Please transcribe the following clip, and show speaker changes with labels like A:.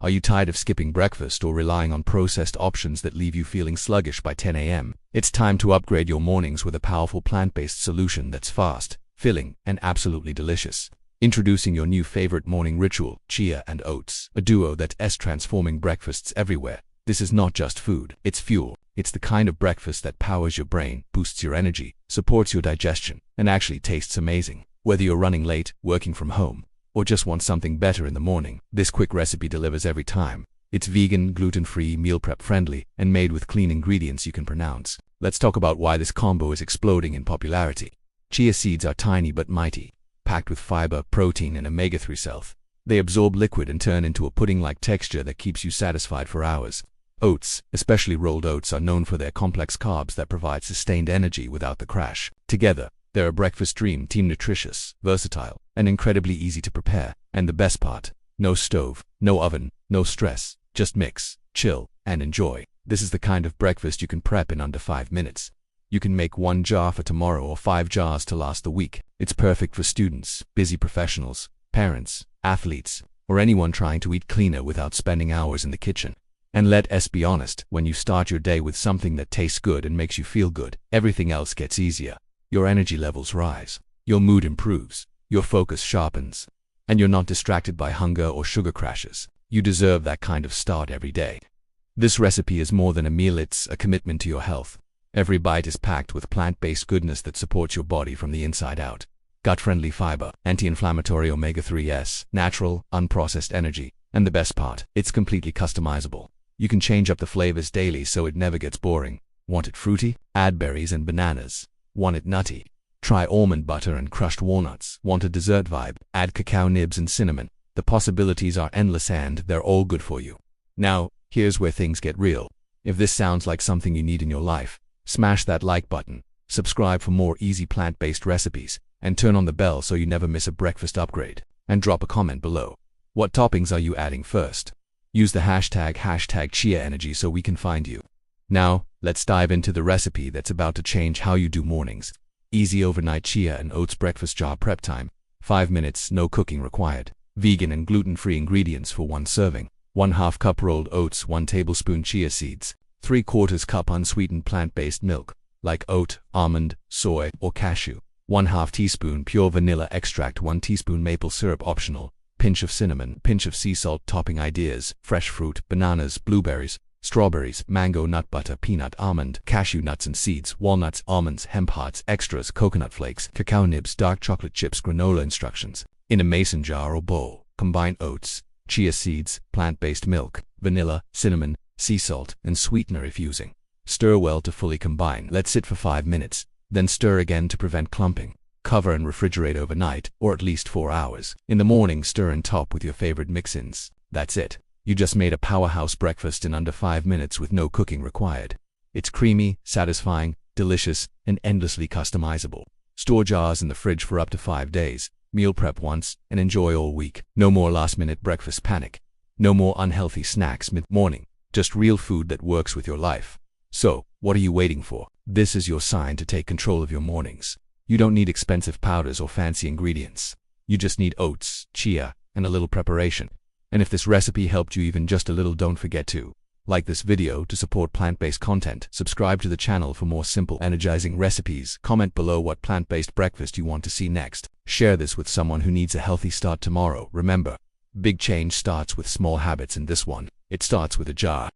A: Are you tired of skipping breakfast or relying on processed options that leave you feeling sluggish by 10 a.m.? It's time to upgrade your mornings with a powerful plant-based solution that's fast, filling, and absolutely delicious. Introducing your new favorite morning ritual, Chia and Oats, a duo that's transforming breakfasts everywhere. This is not just food, it's fuel. It's the kind of breakfast that powers your brain, boosts your energy, supports your digestion, and actually tastes amazing. Whether you're running late, working from home, or just want something better in the morning, this quick recipe delivers every time. It's vegan, gluten-free, meal prep friendly, and made with clean ingredients you can pronounce. Let's talk about why this combo is exploding in popularity. Chia seeds are tiny but mighty, packed with fiber, protein, and omega-3 salts. They absorb liquid and turn into a pudding-like texture that keeps you satisfied for hours. Oats, especially rolled oats, are known for their complex carbs that provide sustained energy without the crash. Together, they're a breakfast dream, nutritious, versatile, and incredibly easy to prepare. And the best part, no stove, no oven, no stress. Just mix, chill, and enjoy. This is the kind of breakfast you can prep in under 5 minutes. You can make 1 jar for tomorrow or 5 jars to last the week. It's perfect for students, busy professionals, parents, athletes, or anyone trying to eat cleaner without spending hours in the kitchen. And let's be honest, when you start your day with something that tastes good and makes you feel good, everything else gets easier. Your energy levels rise, your mood improves, your focus sharpens, and you're not distracted by hunger or sugar crashes. You deserve that kind of start every day. This recipe is more than a meal, it's a commitment to your health. Every bite is packed with plant-based goodness that supports your body from the inside out. Gut-friendly fiber, anti-inflammatory omega-3s, natural, unprocessed energy, and the best part, it's completely customizable. You can change up the flavors daily so it never gets boring. Want it fruity? Add berries and bananas. Want it nutty? Try almond butter and crushed walnuts. Want a dessert vibe? Add cacao nibs and cinnamon. The possibilities are endless and they're all good for you. Now, here's where things get real. If this sounds like something you need in your life, smash that like button, subscribe for more easy plant-based recipes, and turn on the bell so you never miss a breakfast upgrade. And drop a comment below. What toppings are you adding first? Use the hashtag #ChiaEnergy so we can find you. Now, let's dive into the recipe that's about to change how you do mornings. Easy overnight chia and oats breakfast jar prep time. 5 minutes, no cooking required. Vegan and gluten-free ingredients for 1 serving. 1/2 cup rolled oats, 1 tablespoon chia seeds, 3/4 cup unsweetened plant-based milk, like oat, almond, soy, or cashew. 1/2 teaspoon pure vanilla extract, 1 teaspoon maple syrup optional, pinch of cinnamon, pinch of sea salt. Topping ideas: fresh fruit, bananas, blueberries, strawberries, mango, nut butter, peanut, almond, cashew nuts and seeds, walnuts, almonds, hemp hearts, extras, coconut flakes, cacao nibs, dark chocolate chips. Granola instructions. In a mason jar or bowl, combine oats, chia seeds, plant-based milk, vanilla, cinnamon, sea salt, and sweetener if using. Stir well to fully combine. Let sit for 5 minutes, then stir again to prevent clumping. Cover and refrigerate overnight, or at least 4 hours. In the morning, stir and top with your favorite mix-ins. That's it. You just made a powerhouse breakfast in under 5 minutes with no cooking required. It's creamy, satisfying, delicious, and endlessly customizable. Store jars in the fridge for up to 5 days. Meal prep once, and enjoy all week. No more last-minute breakfast panic. No more unhealthy snacks mid-morning. Just real food that works with your life. So, what are you waiting for? This is your sign to take control of your mornings. You don't need expensive powders or fancy ingredients. You just need oats, chia, and a little preparation. And if this recipe helped you even just a little, don't forget to like this video to support plant-based content, subscribe to the channel for more simple, energizing recipes, comment below what plant-based breakfast you want to see next, share this with someone who needs a healthy start tomorrow. Remember, big change starts with small habits, and this one, it starts with a jar.